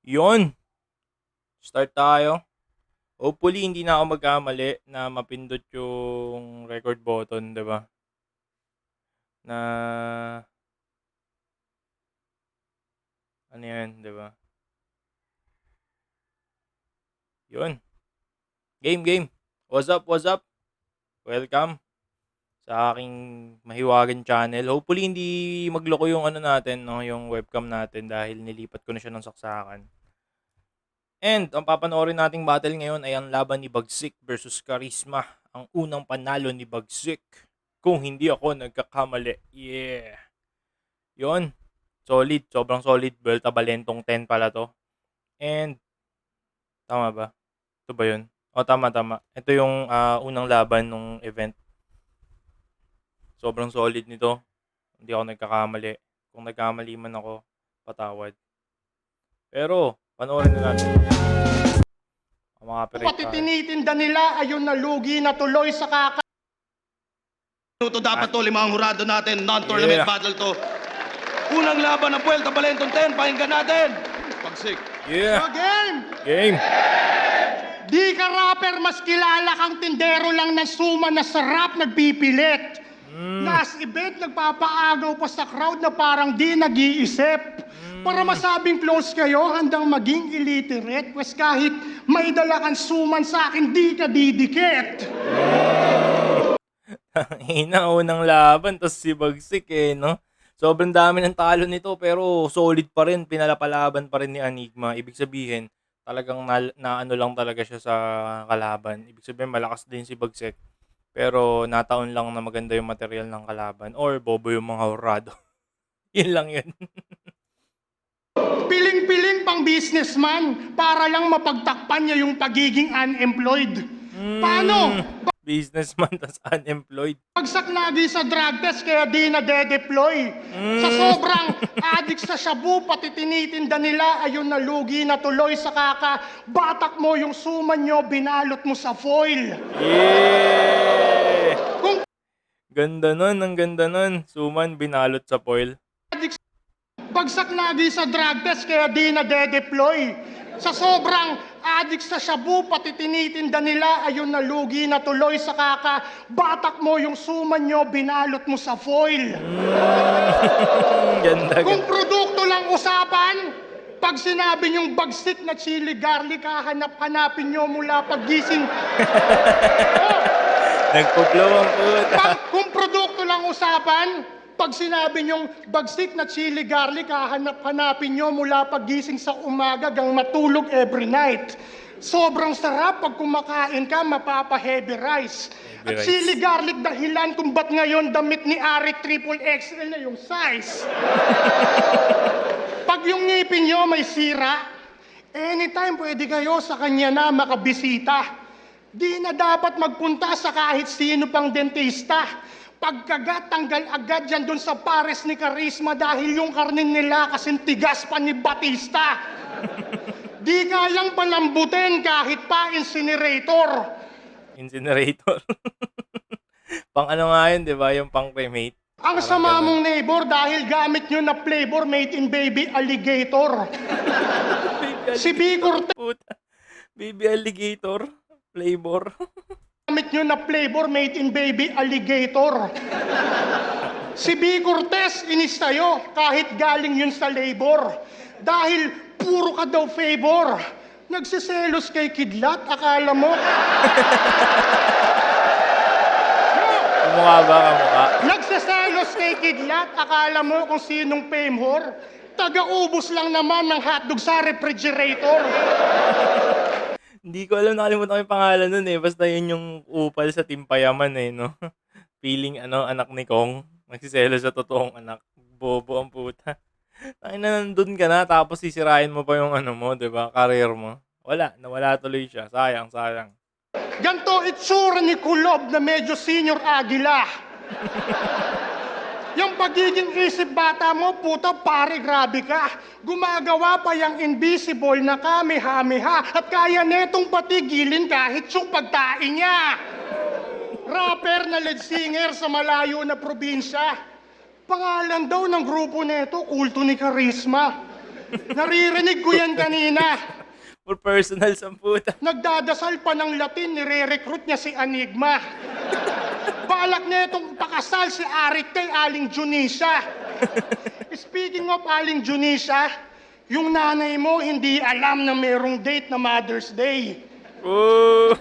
Yun, start tayo. Hopefully, hindi na ako magkamali na mapindot yung record button, 'di ba? Na ano 'yan, 'di ba? Yun. Game. What's up? What's up? Welcome sa aking mahiwagang channel. Hopefully, hindi magloko yung ano natin, no, yung webcam natin dahil nilipat ko na siya ng saksakan. And ang papanoorin nating battle ngayon ay ang laban ni Bagsik versus Charisma. Ang unang panalo ni Bagsik. Kung hindi ako nagkakamali. Yeah. Yon. Solid. Sobrang solid. Vuelta Balentong 10 pala to. And, tama ba? Ito ba yun? O, tama. Ito yung unang laban ng event. Sobrang solid nito. Hindi ako nagkakamali. Kung nagkamali man ako, patawad. Pero, panoorin na natin. Pati tinitinda nila ayun na lugi na tuloy sa kaka. Minuto dapat to, limang hurado natin, non-tournament battle to. Unang laban ng Vuelta Balentong 10, pakinggan natin. Bagsik. Yeah. Game! Di ka rapper, mas kilala kang tindero lang ng suma na sarap nagpipilit. Last event, nagpapaagaw pa sa crowd na parang di nag-iisip. Para masabing close kayo, handang maging illiterate. Pues kahit may dala kang suman sa akin, di ka didikit. Ina, unang laban, tapos si Bagsik no? Sobrang dami ng talo nito, pero solid pa rin, pinalapalaban pa rin ni Enigma. Ibig sabihin, talagang na ano lang talaga siya sa kalaban. Ibig sabihin, malakas din si Bagsik. Pero nataon lang na maganda yung material ng kalaban. Or bobo yung mga hurado. Yun lang yun. Piling-piling pang businessman para lang mapagtakpan niya yung pagiging unemployed. Paano? Businessman tas unemployed. Bagsak lagi sa drug test kaya di na de-deploy. Sa sobrang addict sa shabu, pati tinitinda nila ayun na lugi na tuloy sa batak mo yung suman nyo, binalot mo sa foil. Yeah! Kung Ganda nun, ang ganda nun. Suman, binalot sa foil. bagsak lagi sa drug test kaya di na de-deploy. Sa sobrang addict sa shabu, pati tinitinda nila ayun na lugi na tuloy sa batak mo yung suman nyo, binalot mo sa foil. Ganda. Kung produkto lang usapan, pag sinabi nyong bagsik na chili garlic, hanapin nyo mula paggising. Nagpuplow ang puta. Kung produkto lang usapan, pag sinabi nyong bagsik na chili garlic, hanapin nyo mula paggising sa umaga hanggang matulog every night. Sobrang sarap pag kumakain ka, mapapa-heavy rice. At chili garlic dahilan kung ba't ngayon damit ni Ari Triple XL na yung size. Pag yung ngipin nyo may sira, anytime pwede kayo sa kanya na makabisita. Di na dapat magpunta sa kahit sino pang dentista. Pagkagat, tanggal agad yan dun sa pares ni Charisma dahil yung karnin nila kasing tigas pa ni Batista. Di kayang palambutin kahit pa incinerator. Incinerator. Pang ano nga yun, di ba? Yung pang cremate. Ang sama mong neighbor dahil gamit nyo na flavor made in baby alligator. Si Bicor Puta. Baby alligator. Flavor. gamit nyo na flavor made in baby alligator. Si B. Cortez inis tayo kahit galing yun sa labor. Dahil puro ka daw favor. Nagsiselos kay Kidlat, akala mo? Kumukha ba kamukha? Nagsiselos kay Kidlat, akala mo kung sinong fame whore? Taga-ubos lang naman ng hotdog sa refrigerator. Hindi ko alam, nakalimutan ko yung pangalan nun Basta yun yung upal sa Timpayaman no? Feeling anak ni Kong. Nagsiselo sa totoong anak. Bobo ang puta. Tangin na nandun ka na, tapos sisirain mo pa yung mo, diba? Career mo. Nawala tuloy siya. Sayang. Ganto itsura ni Kulob na medyo senior agila. Yung pagiging isip bata mo, puta pare, grabe ka. Gumagawa pa yung invisible na kamehameha at kaya netong patigilin kahit yung pagtain niya. Rapper na lead singer sa malayo na probinsya. Pangalan daw ng grupo neto, kulto ni Charisma. Naririnig ko yan kanina. For personal ang puta. Nagdadasal pa ng Latin, nire-recruit niya si Enigma. Balak na itong pakasal si Arik kay Aling Junisa. Speaking of Aling Junisa, yung nanay mo hindi alam na merong date na Mother's Day. Oh!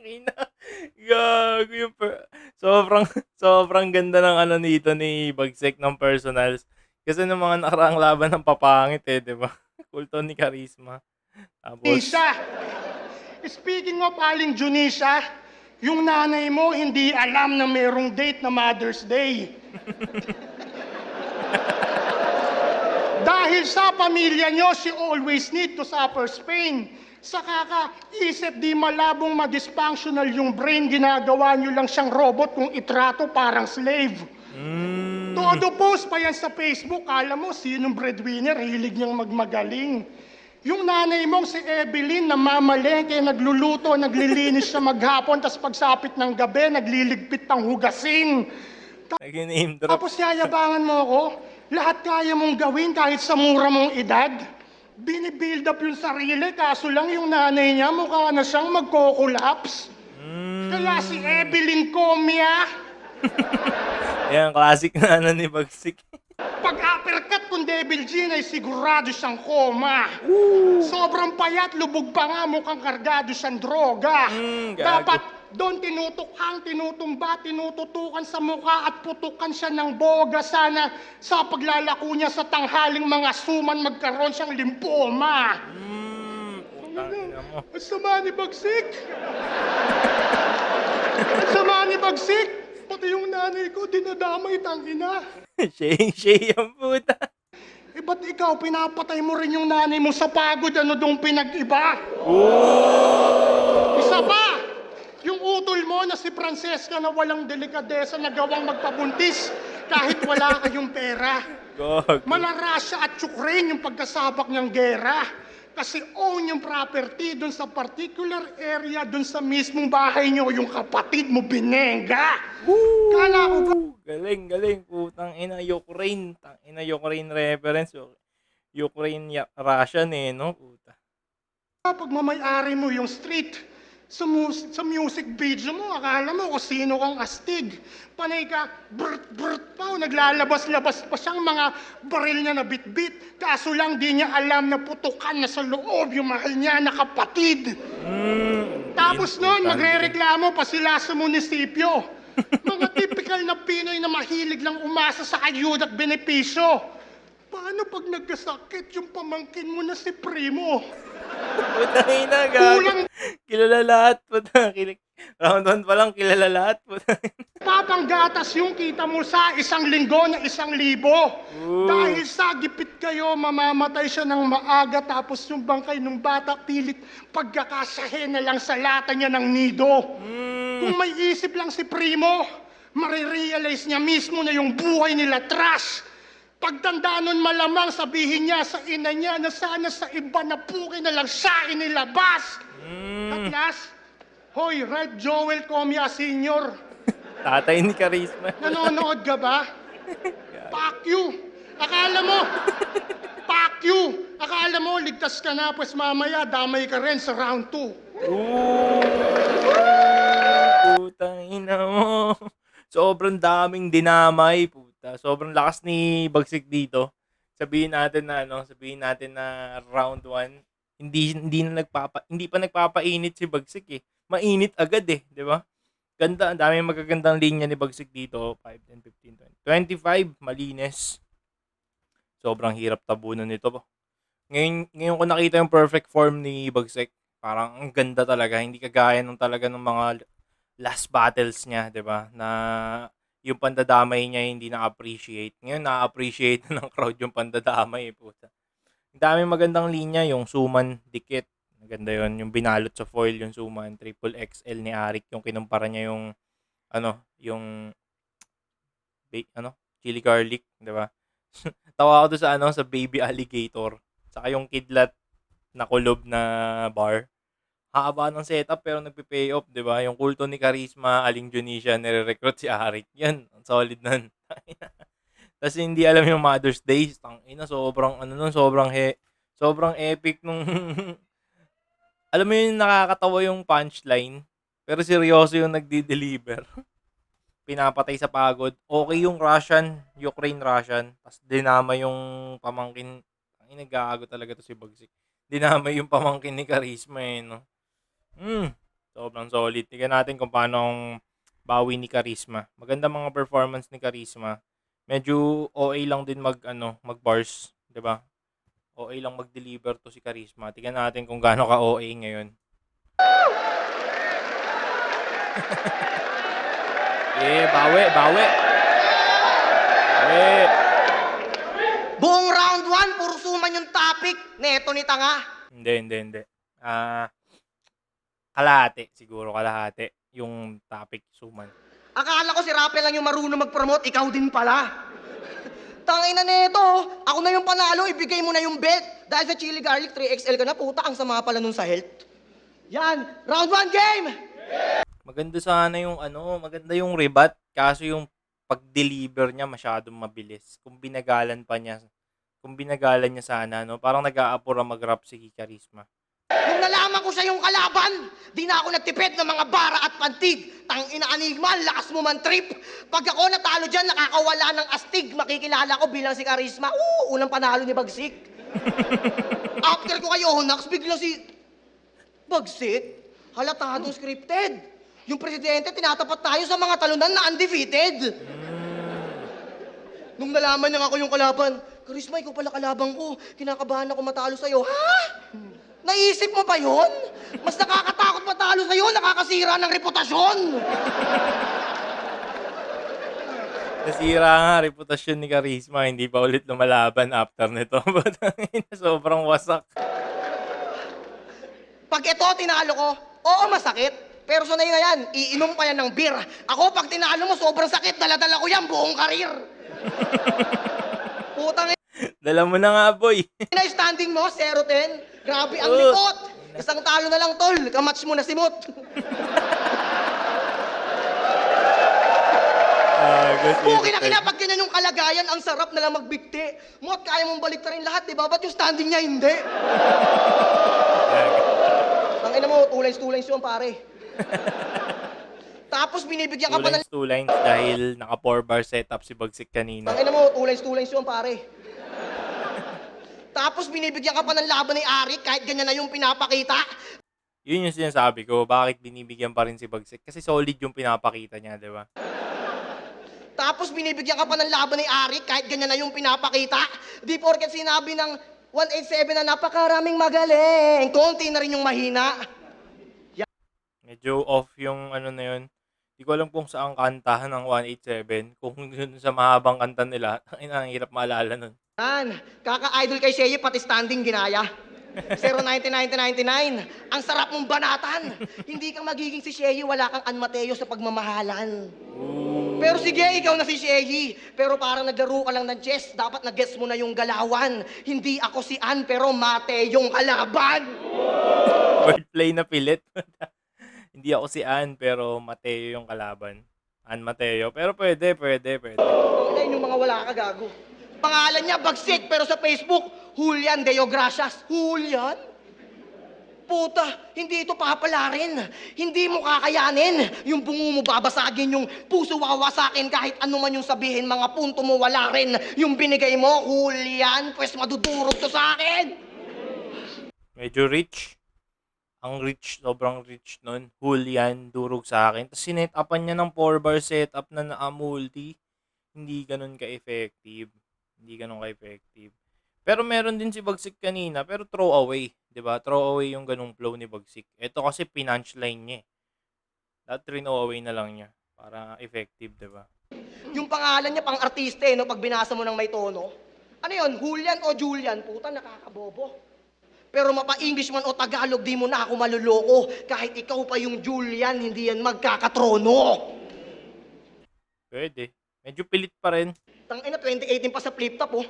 Ina. Gago yung sobrang ganda ng ano nito ni Bagsik ng personals. Kasi ng mga nakaraang laban ng papangit di ba? Kulto ni Charisma. Tapos, Junisa. Speaking of Aling Junisa, yung nanay mo hindi alam na merong date na Mother's Day. Dahil sa pamilya nyo, she always need to suffer pain. Sa kakaisip, di malabong ma-dysfunctional yung brain, ginagawa nyo lang siyang robot kung itrato parang slave. Todo post pa yan sa Facebook, alam mo, sinong breadwinner, hilig niyang magmagaling. Yung nanay mong si Evelyn, namamalengke, nagluluto, naglilinis siya maghapon, tas pagsapit ng gabi, nagliligpit ng hugasin. nag-name drop. Tapos yayabangan mo ako, lahat kaya mong gawin kahit sa mura mong edad. Binibuild up yung sarili, kaso lang yung nanay niya mukha na siyang magko-collapse. Kaya si Evelyn Comia, Yan, classic na ano ni Bagsik. pag uppercut kung Devil Gin ay sigurado siyang koma. Sobrang payat, lubog pa nga, mukhang kargado siyang droga. Gago. Dapat doon tinutukhang, tinutumba, tinututukan sa mukha at putukan siya ng boga. Sana sa paglalako niya sa tanghaling mga suman magkaroon siyang limpoma. Putang ina mo. Ang sama ni Bagsik! Ang sama ni Bagsik! Pati yung nanay ko, dinadamay tangina. Shay ang puta. Eh ba't ikaw, pinapatay mo rin yung nanay mo sa pagod, ano dong pinag-iba? Isa pa, yung utol mo na si Francesca na walang delikadesa na gawang magpabuntis kahit wala kayong pera. Gog. Malarasya at Ukraine yung pagkasabak niyang gera. Kasi own yung property dun sa particular area, dun sa mismong bahay niyo, yung kapatid mo binengga. Kala ko ba? Galing. Putang ina, Ukraine. Tang ina, Ukraine reference. Ukraine, Russian no? Puta. Pag mamayari mo yung street, sa music video mo, akala mo kung sino kang astig. Panay ka, brrt pa, naglalabas-labas pa siyang mga baril niya na bit-bit. Kaso lang di niya alam na putukan na sa loob yung mahal niya na kapatid. Tapos noon, magre-reklamo pa sila sa munisipyo. Mga typical na Pinoy na mahilig lang umasa sa ayuda at benepisyo. Paano pag nagkasakit yung pamangkin mo na si Primo? Putang ina, gago. Kulang Kilala lahat. Putang ina. Round 1 pa lang, kilala lahat. Putang ina. papanggatas yung kita mo sa isang linggo na 1,000. Dahil sa gipit kayo, mamamatay siya ng maaga tapos yung bangkay ng bata pilit pagkakasahe na lang sa lata niya ng nido. Kung may isip lang si Primo, marirealize niya mismo na yung buhay nila trash. Pagtanda nun malamang sabihin niya sa ina niya na sana sa iba na puki na lang siya inilabas. At last, hoy, Red Joel Comia Sr., Tatay ni Charisma. nanonood ka ba? Fuck you! Akala mo, ligtas ka na, pues mamaya damay ka rin sa round 2. Putang ina mo. Sobrang daming dinamay, puta. Sobrang lakas ni Bagsik dito. Sabihin natin na round 1, hindi pa nagpapainit si Bagsik Mainit agad di ba? Ganda, ang daming magagandang linya ni Bagsik dito. 5, 10, 15, 20. 25, malinis. Sobrang hirap tabunan nito. Ngayon ko nakita yung perfect form ni Bagsik. Parang ang ganda talaga. Hindi kagaya nung talaga ng mga last battles niya, 'di ba? Na yung pandadamay niya hindi na-appreciate. Ngayon na-appreciate na ng crowd yung pandadamay, puta. Ang daming magandang linya, yung suman dikit. Maganda 'yon, yung binalot sa foil yung suman, triple XL ni Arik, yung kinumpara niya yung yung chili garlic, 'di ba? Tawa ako doon sa baby alligator, saka yung kidlat na kulob na bar. Haba ng setup pero nagpe-pay off, 'di ba? Yung kulto ni Charisma, Aling Junisia, nire-recruit si Arik. Yan, ang solid nun. Tas hindi alam yung Mother's Day. Tangina, sobrang ano nun, sobrang epic nung alam mo yung nakakatawa yung punchline, pero seryoso yung nagde-deliver. Pinapatay sa pagod. Okay yung Ukraine-Russian, tas dinama yung pamangkin. Ang nag-aago talaga to si Bagsik. Dinama yung pamangkin ni Charisma eh, no? Sobrang solid. Tingnan natin kung paano ang bawi ni Charisma. Maganda mga performance ni Charisma. Medyo OA lang din mag-bars, 'di ba? OA lang mag-deliver to si Charisma. Tingnan natin kung gaano ka OA ngayon. Bawi. Bawi. Buong round 1, puro suman yung topic. Neto ni tanga. Hindi. Kalahati. Siguro kalahati. Yung topic, suman. Akala ko si Rappel lang yung marunong mag-promote, ikaw din pala. Tangina neto, ako na yung panalo, ibigay mo na yung bet. Dahil sa chili garlic, 3XL ka na, puta, ang sama pala nun sa health. Yan, round 1 game! Maganda sana maganda yung rebat. Kaso yung pag-deliver niya masyadong mabilis. Kung binagalan niya sana, no? Parang nag-aapura mag-rap si Charisma. Nung nalaman ko siya yung kalaban, di na ako nagtipid ng mga bara at pantig. Tangina Anigma, lakas mo man trip. Pag ako natalo dyan, nakakawala ng astig. Makikilala ko bilang si Charisma. Unang panalo ni Bagsik. After ko kayo, Honax, bigla si Bagsik. Halatadong scripted. Yung presidente, tinatapat tayo sa mga talunan na undefeated. Nung nalaman niya ako yung kalaban, Charisma, ikaw pala kalaban ko. Kinakabahan ako matalo sa'yo. Ha? Naisip mo ba yun? Mas nakakatakot matalo sa'yo, nakakasira ng reputasyon. Nasira nga reputasyon ni Charisma. Hindi pa ulit lumalaban after nito. Sobrang wasak. Pag ito tinalo ko, oo masakit. Pero sanay na yan, iinom pa yan ng beer. Ako, pag tinalo mo, sobrang sakit. Dala-dala ko yan buong karir. Putang Dala mo na nga, boy. ina, standing mo, 0-10. Grabe ang likot. Isang talo na lang, tol. Kamatch mo na si Mot. Puki na kina, pag ganyan yung kalagayan, ang sarap na lang magbigti. Mot, kaya mong balik rin lahat, di ba? Ba't yung standing niya, hindi? Ang ina mo, 2 lines yun, pare. Tapos binibigyan ka pa ng... 2 lines dahil naka 4-bar setup si Bagsik kanina. Ang ina mo, 2 lines yun, pare. Tapos binibigyan ka pa ng laban ni Arik kahit ganyan na yung pinapakita. Yun yung sinasabi ko, bakit binibigyan pa rin si Bagsik? Kasi solid yung pinapakita niya, di ba? Tapos binibigyan ka pa ng laban ni Arik kahit ganyan na yung pinapakita. Di porket sinabi ng 187 na napakaraming magaling. Konti na rin yung mahina. Medyo off yung na yun. Hindi ko alam kung saan kanta ng 187. Kung yun sa mahabang kanta nila, ang hirap maalala nun. Yan, kaka-idol kay Sheye, pati standing ginaya. 0-90-90-99. Ang sarap mong banatan. Hindi ka magiging si Sheye, wala kang An Mateo sa pagmamahalan. Pero sige, ikaw na si Sheye. Pero parang naglaro ka lang ng chess, dapat nag-guess mo na yung galawan. Hindi ako si An, pero Mate yung kalaban. Wordplay na pilit. Hindi ako si An, pero Mateo yung kalaban. An Mateo. Pero pwede. Ayun yung mga wala ka, gago. Pangalan niya, Bagsik, pero sa Facebook, Julian Deo Gracias. Julian? Puta, hindi ito papalarin. Hindi mo kakayanin. Yung bungo mo babasagin, yung puso wawasakin, kahit ano man yung sabihin, mga punto mo wala rin. Yung binigay mo, Julian, pues madudurog to sa akin. Medyo rich. Ang rich, sobrang rich nun. Julian, durog sa akin. Tapos sinet-upan niya ng 4-bar setup na multi. Hindi ganun ka-effective. Pero meron din si Bagsik kanina, pero throw away. 'Di ba? Throw away yung ganung flow ni Bagsik. Ito kasi pinunchline niya. That throw away na lang niya para effective, 'di ba? Yung pangalan niya pang artiste, no, pag binasa mo ng may tono. Ano yun, Julian o Julian? Puta, nakakabobo. Pero mapa-English man o Tagalog, di mo na ako maluloko. Kahit ikaw pa yung Julian, hindi yan magkakatrono. Pwede. Medyo pilit pa rin. Tangina, 2018 pa sa flip top, oh.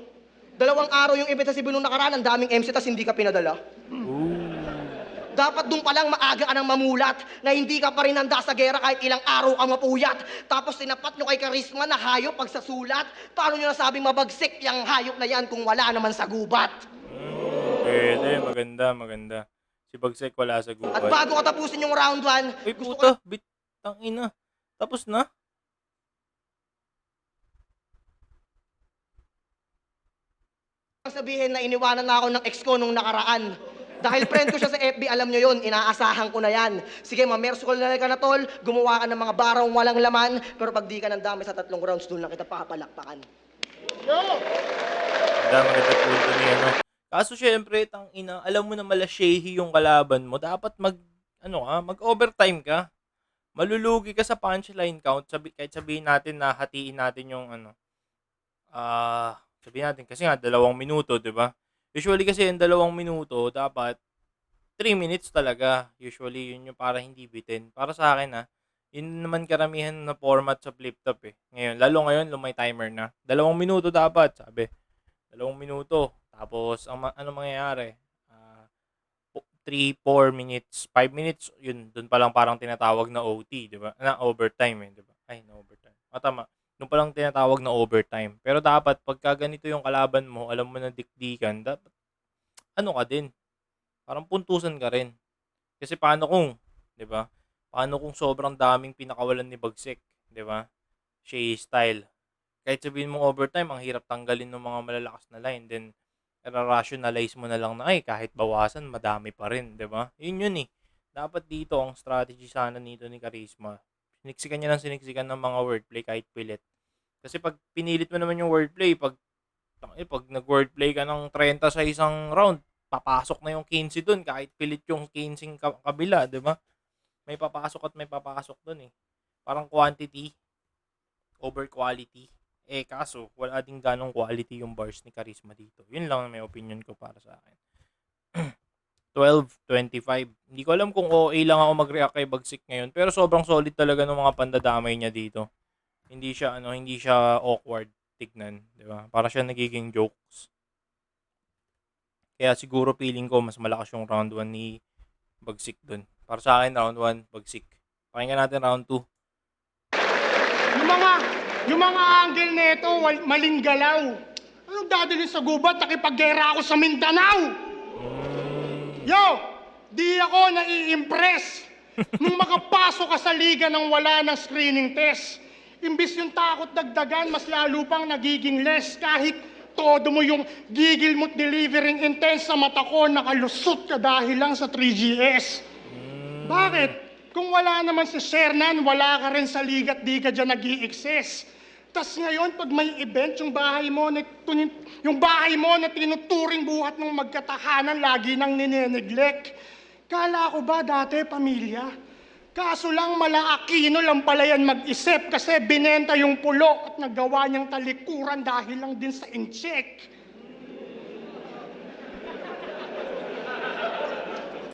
2 araw yung event sa Cebu nung nakaraan, ang daming MC tas hindi ka pinadala. 2 Dapat doon pa lang maaga ka ng mamulat na hindi ka pa rin handa sa gera kahit ilang araw ka mapuyat. Tapos tinapat nyo kay Karisma na hayop pag sa sulat. Paano nyo nasabing mabagsik yung hayop na yan kung wala naman sa gubat? Pwede, maganda. Si Bagsek wala sa At gubat. bago ka tapusin yung round 1, Uy, gusto ko puta, tangina. Tapos na? lang sabihin na iniwanan na ako ng ex ko nung nakaraan. Dahil friend ko siya sa FB, alam nyo yun, inaasahan ko na yan. Sige, mamerso ko na ka na tol, gumawa ka ng mga barong walang laman, pero pag di ka nandami sa 3 rounds, doon lang kita papalakpakan. Maganda punto ni ano. Kaso syempre, tangina, alam mo na malashehi yung kalaban mo. Dapat mag-overtime ka. Malulugi ka sa punchline count. Kahit sabihin natin na hatiin natin yung sabihin natin kasi nga 2 minuto, 'di ba? Usually kasi yung 2 minuto dapat 3 minutes talaga. Usually yun yung para hindi bitin. Para sa akin yun naman karamihan na format sa flip top eh. Ngayon, lalo ngayon lumay timer na. 2 minuto dapat, sabi. 2 minuto. Tapos ano mangyayari? 3, 4 minutes, 5 minutes, yun, doon pa lang parang tinatawag na OT, di ba? Na overtime di ba? Ay, na overtime. Tama. Doon pa lang tinatawag na overtime. Pero dapat, pagka ganito yung kalaban mo, alam mo na dikdikan, dapat, ka din. Parang puntusan ka rin. Kasi paano kung, di ba? Paano kung sobrang daming pinakawalan ni Bagsik, di ba? Shea style. Kahit sabihin mong overtime, ang hirap tanggalin ng mga malalakas na line. Then, rationalize mo na lang na kahit bawasan, madami pa rin, di ba? Yun eh. Dapat dito, ang strategy sana nito ni Karisma, siniksikan niya ng siniksikan ng mga wordplay kahit pilit. Kasi pag pinilit mo naman yung wordplay, pag nag-wordplay ka ng 30 sa isang round, papasok na yung 15 dun, kahit pilit yung 15 kabila, di ba? May papasok at may papasok dun eh. Parang quantity over quality. Kaso, wala ding ganong quality yung bars ni Karisma dito. Yun lang may opinion ko para sa akin. 12-25. Hindi ko alam kung OA lang ako mag-react kay Bagsik ngayon. Pero sobrang solid talaga ng mga pandadamay niya dito. Hindi siya awkward tignan. Diba? Para siya nagiging jokes. Kaya siguro feeling ko mas malakas yung round 1 ni Bagsik dun. Para sa akin, round 1, Bagsik. Pakinggan natin round 2. Yung mga angle nito, maling galaw. Anong dadalhin sa gubat? Nakipaggera ako sa Mindanao! Yo! Di ako nai-impress nung makapasok ka sa liga nang wala ng screening test. Imbis yung takot dagdagan, mas lalo pang nagiging less kahit todo mo yung gigil mo't delivering intense sa mata ko, nakalusot ka dahil lang sa 3GS. Bakit? Kung wala naman si Shernan, wala ka rin sa liga at di ka dyan nag-i-excess. Tas ngayon, pag may event, yung bahay mo na tinuturing buhat ng magkatahanan, lagi nang nineneglect. Kala ko ba dati, pamilya? Kaso lang malaakino lang pala yan mag-isip kasi binenta yung pulo at nagawa niyang talikuran dahil lang din sa incheck.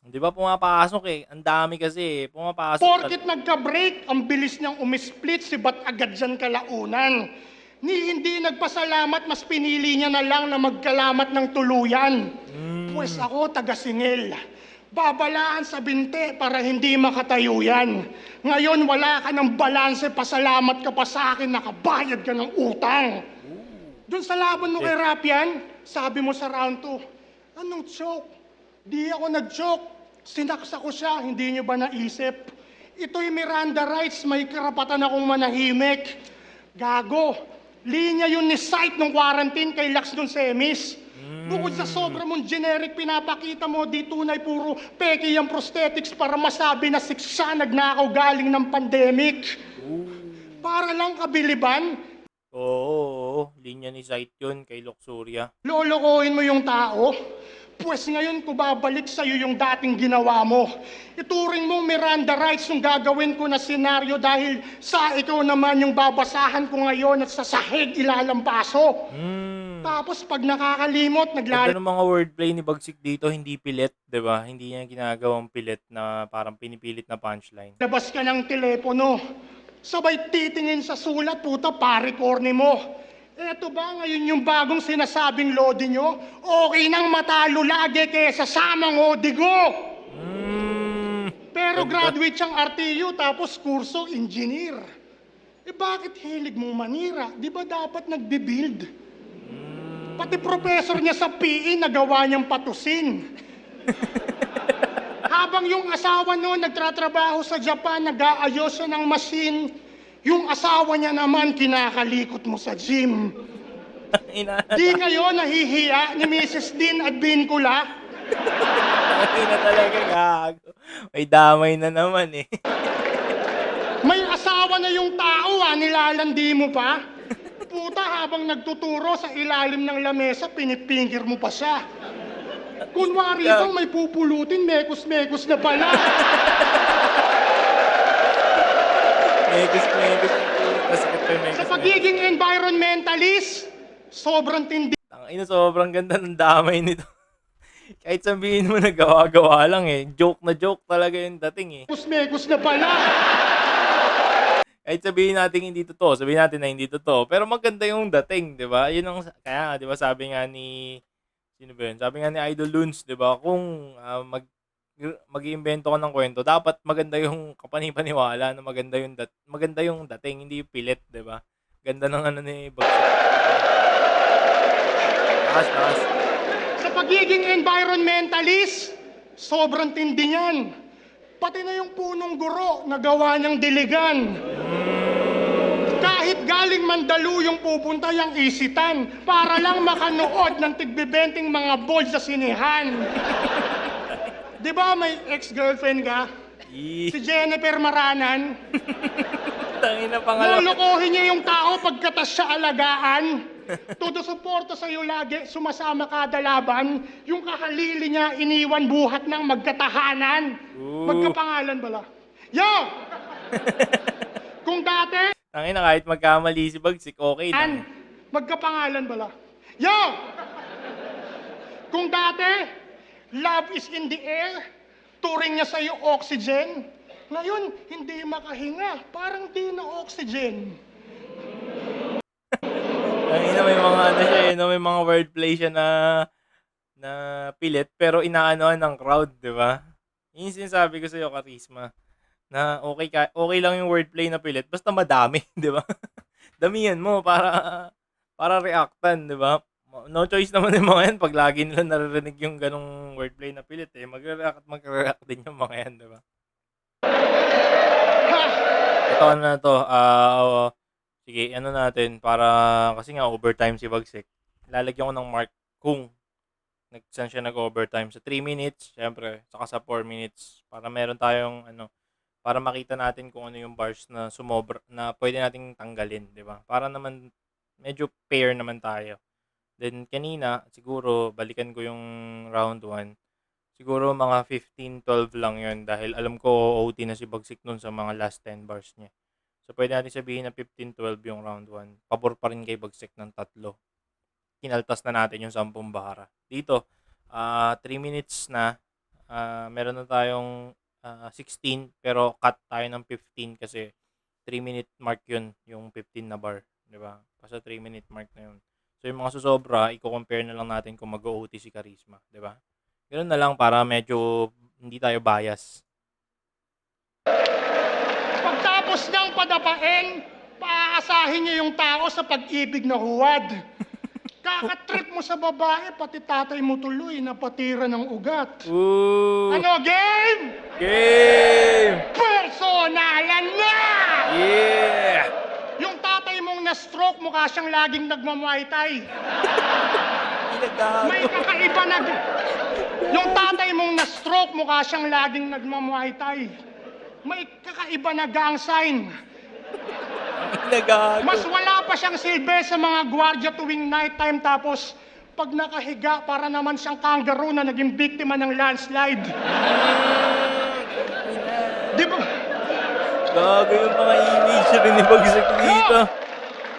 Di ba pumapasok Ang dami kasi pumapasok. Porkit nagka-break, ang bilis niyang umisplit, si ba't agad dyan kalaunan. Hindi nagpasalamat, mas pinili niya na lang na magkalamat ng tuluyan. Pues ako, taga-singil. Babalaan sa binte para hindi makatayo yan. Ngayon wala ka ng balanse, pasalamat ka pa sa akin, nakabayad ka ng utang. Doon sa laban mo kay Rapian, sabi mo sa round 2, anong choke? Di ako nag-choke. Sinaksa ko siya, hindi niyo ba naisip? Ito'y Miranda rights, may karapatan akong manahimik. Gago, linya yun ni site nung quarantine kay Lax nung semis. Bukod sa sobra mong generic pinapakita mo, di tunay puro peke yung prosthetics para masabi na siya nagnakaw galing ng pandemic. Para lang kabiliban, Oo. Linya ni site yun kay Luxuria. lolokohin mo yung tao. Pues ngayon ko babalik sa'yo yung dating ginawa mo. Ituring mong Miranda rights yung gagawin ko na senaryo dahil sa ikaw naman yung babasahan ko ngayon at sa sahig ilalampaso. Tapos pag nakakalimot, Ganda ng mga wordplay ni Bagsik dito, hindi pilit, di ba? Hindi niya ginagawang pilit na parang pinipilit na punchline. labas ka ng telepono. Sabay titingin sa sulat, puta, pare-corny mo. Eto ba ngayon yung bagong sinasabing lodi nyo? Okay nang matalo lagi kesa samang odigo. Pero Ganda. graduate siyang RTU tapos kurso engineer. Eh bakit hilig mong manira? Di ba dapat nagbe-build? Pati professor niya sa PE nagawa niyang patusin. Habang yung asawa noon nagtratrabaho sa Japan, nag-aayos siya ng machine, yung asawa niya naman kinakalikot mo sa gym. Ina Di ngayon nahihiya ni Mrs. Dean at Bincula. ina talaga gago. May damay na naman eh. May asawa na yung tao nilalandi mo pa. Puta, habang nagtuturo sa ilalim ng lamesa, pinipingir mo pa siya. Kunwari itong may pupulutin, mekos-mekos na pala. Megos. Sakit pa yung Sa megos. pagiging environmentalist, sobrang tindi Ina, sobrang ganda ng damay nito. Kahit sabihin mo na gawa-gawa lang eh. Joke na joke talaga yung dating eh. mekos na pala. Kahit sabihin natin hindi totoo, sabihin natin na hindi totoo, pero maganda yung dating, 'di ba? Yun ang kaya, 'di ba, sabi nga ni sino ba yun? Sabi nga ni Idol Loons, 'di ba? Kung mag-iimbento ka ng kwento, dapat maganda yung kapanipaniwala, na maganda yung dating, hindi pilit, 'di ba? Ganda ng ano ni Bagsak. Takas. Sa pagiging environmentalist, sobrang tindi niyan. Pati na yung punong guro na gawa niyang diligan. Kahit galing Mandaluyong pupunta yung isitan para lang makanood ng tigbibenting mga bold sa sinihan. Di ba may ex-girlfriend ka? Si Jennifer Maranan. Tangina pangalawa. Lolokohin niya yung tao pagkatas siya alagaan. Todo suporta sa'yo lagi, sumasama kada laban. Yung kahalili niya iniwan buhat ng magkatahanan. Magkapangalan bala. Yo! Kung dati, Tangina, kahit magkamali si Bagsik, okay lang. magkapangalan bala. Yo! Kung dati, love is in the air, turing niya sa'yo oxygen. Ngayon, hindi makahinga, parang di na oxygen. Tangina, may mga ano siya eh, no? May mga wordplay siya na pilit, pero inaanoan ng crowd, di ba? Yun yung sinasabi ko sa'yo, Karisma, na okay lang yung wordplay na pilit, basta madami, di ba? Damihan mo para reactan, di ba? No choice naman yung mga yan pag lagi nila naririnig yung ganong wordplay na pilit eh. Magre-react din yung mga yan, di ba? Ito ano na to, sige, ano natin, para, kasi nga overtime si Bagsik. Lalagyan ko ng mark kung saan siya nag-overtime. Sa 3 minutes, syempre, saka sa 4 minutes, para meron tayong, para makita natin kung ano yung bars na sumobra, na pwede nating tanggalin, di ba? Para naman, medyo fair naman tayo. Then, kanina, siguro, balikan ko yung round 1. Siguro mga 15-12 lang yun dahil alam ko OT na si Bagsik nun sa mga last 10 bars niya. So, pwede natin sabihin na 15-12 yung round 1. Pabor pa rin kay Bagsik ng 3. Kinaltas na natin yung 10 bara. Dito, 3 minutes na. Meron na tayong 16 pero cut tayo ng 15 kasi 3-minute mark yun, yung 15 na bar. Diba? Basta 3-minute mark na yun. So, yung mga susobra, i-compare na lang natin kung mag-OT si Karisma. Diba? Ganoon na lang para medyo hindi tayo bias. Pagtapos ng padapain, paaasahin niya yung tao sa pag-ibig na huwad. Kakatrip mo sa babae, pati tatay mo tuloy napatira ng ugat. Ooh! Ano, game? Game! Personalan na! Yeah! Yung tatay mong na-stroke, mukha siyang laging nagmamuay tay. May kakaiba Yung tatay mong na-stroke, mukha siyang laging nagmamuay tay. May kakaiba na gang sign. Mas wala pa siyang silbi sa mga gwardiya tuwing nighttime tapos pag nakahiga para naman siyang kangaroo na naging biktima ng landslide. Di ba? Gago yung mga image rin ni Bagsik dito.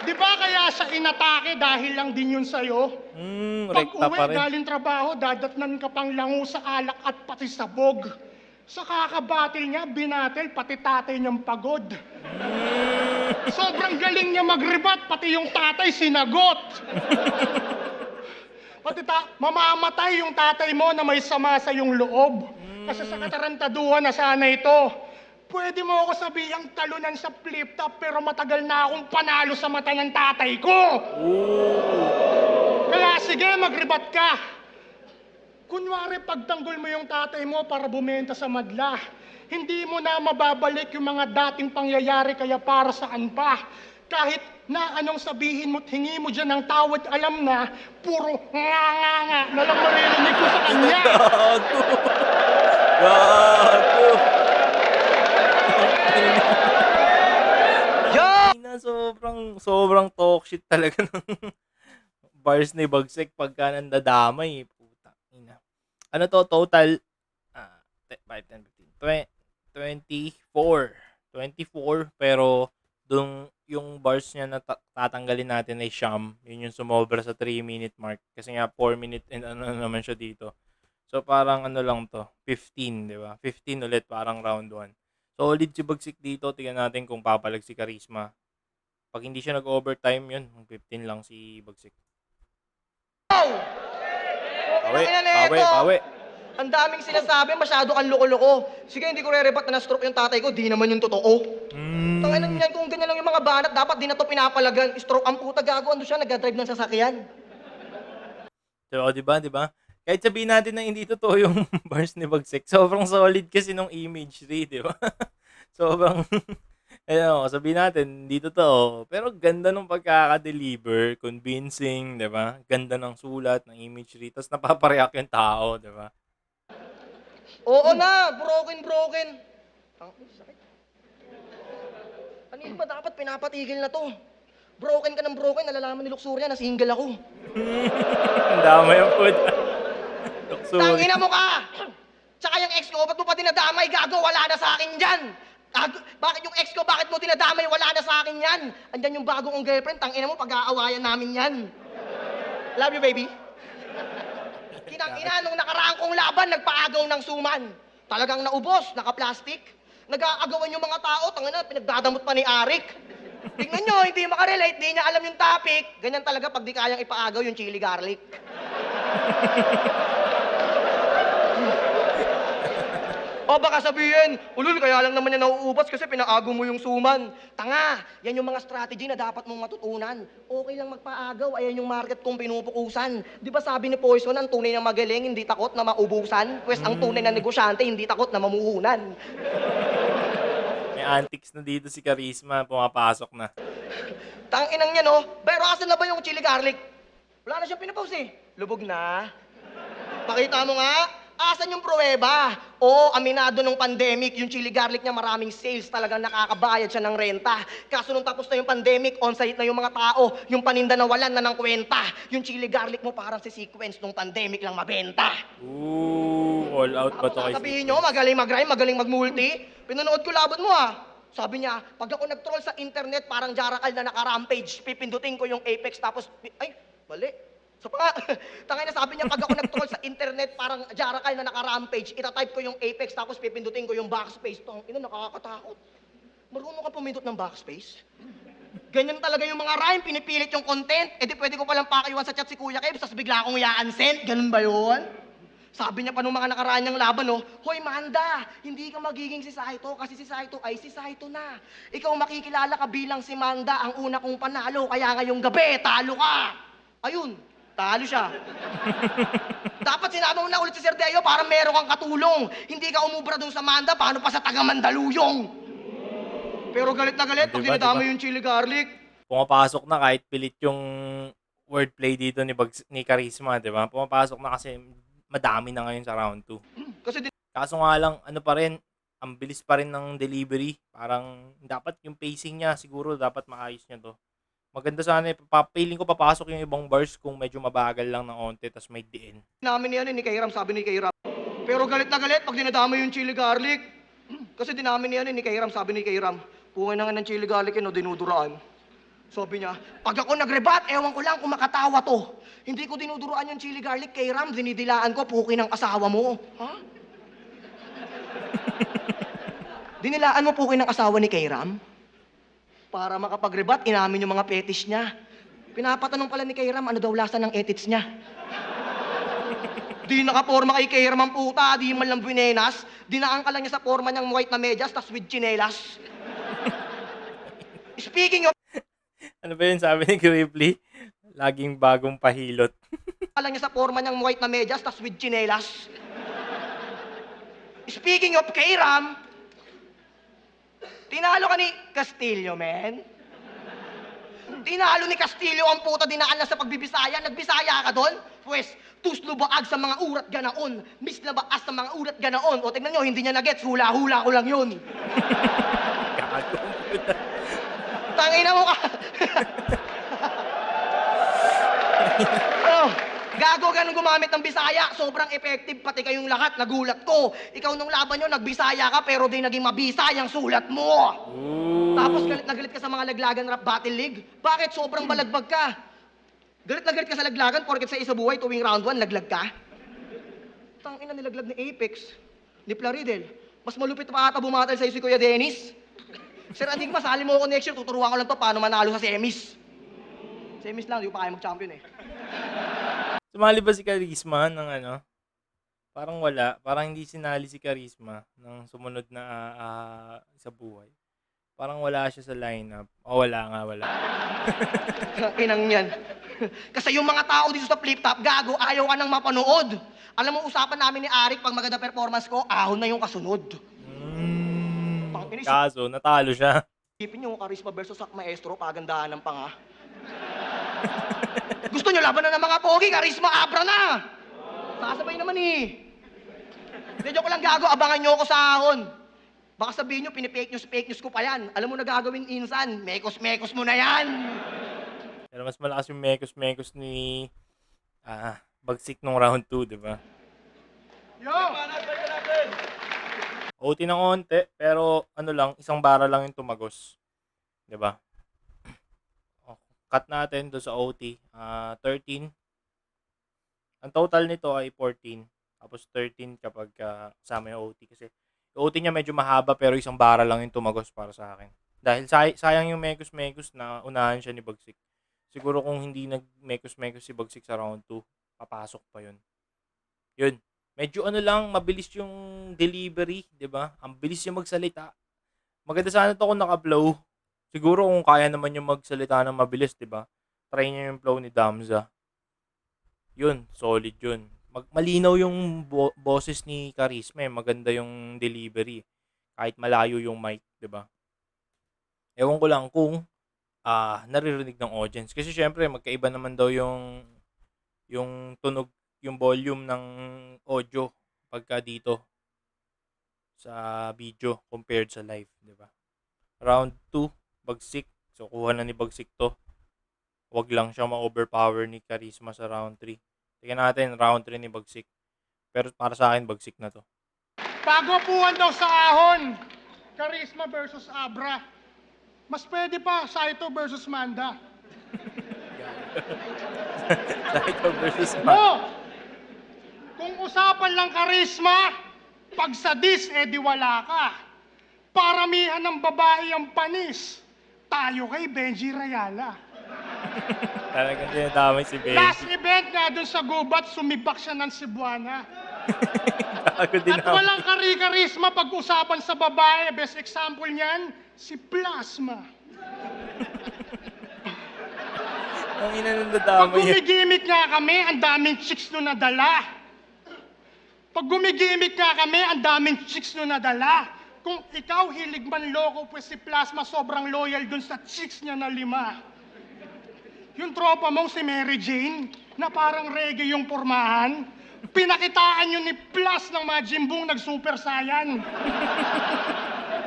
Di ba kaya siya inatake dahil lang din yun sa'yo? Pag Rekta pa uwi rin. galing trabaho, dadatnan ka pang lango sa alak at pati sabog. Sa kakabatil niya, binatil pati tatay niyang pagod. Sobrang galing niya mag-rebat, pati yung tatay sinagot. Pati mamamatay yung tatay mo na may sama sa yung loob. Kasi sa katarantaduhan na sana ito. Pwede mo ako sabihang talunan sa flip top pero matagal na akong panalo sa mata ng tatay ko. Kaya sige, magribat ka. Kunwari, pagtanggol mo yung tatay mo para bumenta sa madla, hindi mo na mababalik yung mga dating pangyayari kaya para saan pa. Kahit na anong sabihin mo't hingi mo dyan ng tawad, alam na, puro nga na lang maririnig ko sa kanya. Gago! Gago! Ina, sobrang talk shit talaga ng bars ni Bagsik pagka nandadamay. Puta, ina. Ano to, total? 5, 10, 15, 24. 24, pero yung bars niya na tatanggalin natin ay Sham. Yun yung sumobra sa 3-minute mark. Kasi nga 4 minute and ano naman siya dito. So parang ano lang to, 15, di ba? 15 ulit, parang round 1. Solid si Bagsik dito. Tingnan natin kung papalag si Charisma. Pag hindi siya nag-overtime yun, 15 lang si Bagsik. Bawi. Ang daming sinasabi, masyado kang loko-loko. Sige, hindi ko re-rebat na na-stroke yung tatay ko, di naman yung totoo. Tanginan yan, kung ganyan lang yung mga banat, dapat di na to pinapalagan. Stroke ang puta, gago, ando siya, nag-drive ng sasakyan. So, di ba? Kahit sabihin natin na hindi totoo yung bars ni Bagsik, sobrang solid kasi nung imagery, di ba? Sobrang, sabihin natin, hindi totoo. Pero ganda nung pagkaka-deliver, convincing, di ba? Ganda ng sulat, ng imagery, tapos napapareact yung tao, di ba? Oo na, broken. Sakit. Ano ba dapat pinapatigil na to? Broken ka ng broken, nalalaman ni Luxuria na single ako. Ang dama yung food. Tangina mo ka! Tsaka yung ex ko, ba't mo pa dinadamay, gago? Wala na sa akin dyan! Bakit yung ex ko, bakit mo dinadamay? Wala na sa akin yan! Andyan yung bago kong girlfriend, tangina mo, pag-aawayan namin yan. Love you, baby. Kinang-ina, nung nakaraang kong laban, nagpaagaw ng suman. Talagang naubos, naka-plastic. Nag-aagawan yung mga tao, tangina, pinagdadamot pa ni Arik. Tingnan nyo, hindi makarelate, di niya alam yung topic. Ganyan talaga pag di kayang ipaagaw yung chili garlic. O baka sabihin, ulul, kaya lang naman yan nauubos kasi pinaagaw mo yung suman. Tanga, yan yung mga strategy na dapat mong matutunan. Okay lang magpaagaw, ayan yung market kong pinupukusan. Di ba sabi ni Poison, ang tunay na magaling, hindi takot na maubusan? Pwes ang tunay na negosyante, hindi takot na mamuhunan. May antics na dito si Charisma, pumapasok na. Tanginang yan, no? Pero asan na ba yung chili garlic? Wala na siyang pinapost eh. Lubog na. Pakita mo nga. Asan yung pruweba? Oo, aminado nung pandemic, yung chili garlic niya maraming sales, talagang nakakabayad siya ng renta. Kaso nung tapos na yung pandemic, on-site na yung mga tao, yung paninda nawalan na ng kwenta. Yung chili garlic mo parang si sequence nung pandemic lang mabenta. All out ba to kay Sabihin nyo, magaling mag-rhyme, magaling mag-multi. Pinanood ko laban mo ah. Sabi niya, pag ako nag-troll sa internet, parang Jarakal na naka-rampage, pipindutin ko yung Apex tapos, ay, mali. So pa, tangay na sabi niya, pag ako nag-troll sa internet, parang Jarakal na naka-rampage, itatype ko yung Apex tapos pipindutin ko yung backspace. Ina, nakakatakot. Marunong ka pumindot ng backspace? Ganyan talaga yung mga rhyme, pinipilit yung content. Eh di pwede ko palang pakaiwan sa chat si Kuya Kev, tapos bigla akong i-unsend. Ganun ba yun? Sabi niya pa nung mga nakaraan niyang laban, no, Hoy Manda, hindi ka magiging si Saito kasi si Saito ay si Saito na. Ikaw makikilala ka bilang si Manda, ang una kong panalo, kaya ngayong gabi, talo ka. Ayun, talo siya. Dapat sinama mo na ulit si Sir Deo para meron kang katulong. Hindi ka umubra dun sa Manda, paano pa sa taga Mandaluyong? Pero galit na galit pag dinadama yung chili garlic. Pumapasok na kahit pilit yung wordplay dito ni Charisma, di ba? Pumapasok na kasi madami na ngayon sa round 2. Kaso nga lang, ano pa rin, ang bilis pa rin ng delivery. Parang dapat yung pacing niya, siguro dapat maayos niya to. Maganda sana, piling ko papasok yung ibang bars kung medyo mabagal lang ng onte, tas may diin. Namin yan ni Kairam, sabi ni Kairam. Pero galit na galit pag dinadama yung chili garlic. Kasi dinamin yan ni Kairam, sabi ni Kairam. Pungay na nga ng chili garlic yun, dinuduraan. Sabi niya, pag ako nagrebat, ewan ko lang kung makatawa to. Hindi ko dinuduruan yung chili garlic kay Ram, dinidilaan ko, puki ng asawa mo. Ha? Dinilaan mo puki ng asawa ni kay Ram? Para makapagrebat, inamin yung mga fetish niya. Pinapatanong pala ni kay Ram, ano daw lasa ng edits niya. Di nakaporma kay Kerman puta, di man lang buenas. Dinaan ka lang niya sa forma niyang white na medyas, tas with chinelas. Speaking of, Ano ba yun sabi ni Gribbly? Laging bagong pahilot. ka lang niya sa forma niyang white na medyas, tas with chinelas. Speaking of K-Ram, tinalo ka ni Castillo, men. Tinalo ni Castillo ang puta, dinaan lang sa pagbibisaya. Nagbisaya ka doon? Pues, tuslo baag sa mga urat ganaon. Mis na baas sa mga urat ganaon. O tignan nyo, hindi niya nagets. Hula-hula ko lang yun. Gago. Tangina mo ka. Oh, gago ganun gumamit ng Bisaya. Sobrang effective, pati kayong lahat. Nagulat ko. Ikaw nung laban nyo, nagbisaya ka, pero di naging mabisayang sulat mo. Ooh. Tapos galit na galit ka sa mga laglagan rap battle league. Bakit? Sobrang balagbag ka. Galit na galit ka sa laglagan, porket sa isa buhay, tuwing round 1, laglag ka. Tangina nilaglag ni Apex, ni Plaridel. Mas malupit pa ata bumatal sa'yo si Kuya Dennis. Sir Enigma, sali mo ako next year, tuturuan ko lang to paano manalo sa semis. Semis lang, di ko pa kaya mag-champion eh. Sumali ba si Charisma ng ano? Parang wala. Parang hindi sinali si Charisma ng sumunod na sa buhay. Parang wala siya sa lineup. O wala nga, wala. Inang yan. Kasi yung mga tao dito sa flip top, gago, ayaw ka nang mapanood. Alam mo, usapan namin ni Arik, pag maganda performance ko, ahon na yung kasunod. Kaso, natalo siya. Isipin nyo, Charisma versus Sak Maestro, pagandahan ng panga. Gusto nyo laban na ng mga pogi, Charisma, abra na! Sasabay naman eh. Hindi, joke lang, gago, abangan nyo ako sa ahon. Baka sabihin nyo, pinipake news ko pa yan. Alam mo na gagawin insan, mekos mo na yan! Pero mas malakas yung mekos ni Bagsik nung round 2, di ba? Yo! OT ng onte, pero ano lang, isang bara lang yung tumagos. 'Di ba? Cut natin do sa OT, 13. Ang total nito ay 14, tapos 13 kapag kasama yung OT kasi yung OT niya medyo mahaba pero isang bara lang yung tumagos para sa akin. Dahil sayang yung mekos na unahan siya ni Bagsik. Siguro kung hindi nag-mekos si Bagsik sa round 2, papasok pa 'yun. 'Yun. Medyo ano lang, mabilis yung delivery, 'di ba? Ang bilis niya magsalita. Maganda sana 'to kung naka-flow. Siguro kung kaya naman yung magsalita ng mabilis, 'di ba? Try niya yung flow ni Damza. 'Yun, solid 'yun. Malinaw yung boses ni Charisma, maganda yung delivery. Kahit malayo yung mic, 'di ba? Ewan ko lang kung naririnig ng audience kasi syempre magkaiba naman daw yung tunog, yung volume ng audio pagka dito sa video compared sa live, di ba? Round 2, Bagsik. So kuha na ni Bagsik to. Wag lang siya ma-overpower ni Charisma sa round 3. Tingnan natin round 3 ni Bagsik. Pero para sa akin Bagsik na to. Pagwapuan daw sa ahon. Charisma versus Abra. Mas pwede pa, Saito versus Manda. Saito versus No! Kung usapan lang Charisma, pag sa dis, di wala ka. Paramihan ng babae ang panis. Tayo kay Benji Rayala. Talagang dinadamay si Last Benji. event nga dun sa gubat, sumibak siya ng Cebuana. Tago din At ako. walang kari-karisma pag-usapan sa babae. Best example niyan, si Plasma. Ang ina nung Pag dadamay yan. gumigimik nga kami, ang daming chicks nung nadala. Pag gumigimik nga kami, ang daming chicks nung nadala. Kung ikaw hilig man loko, pues si Plasma sobrang loyal dun sa chicks niya na 5. Yung tropa mong si Mary Jane, na parang reggae yung pormahan, pinakitaan yun ni Plus ng mga jimbong nag-super saiyan.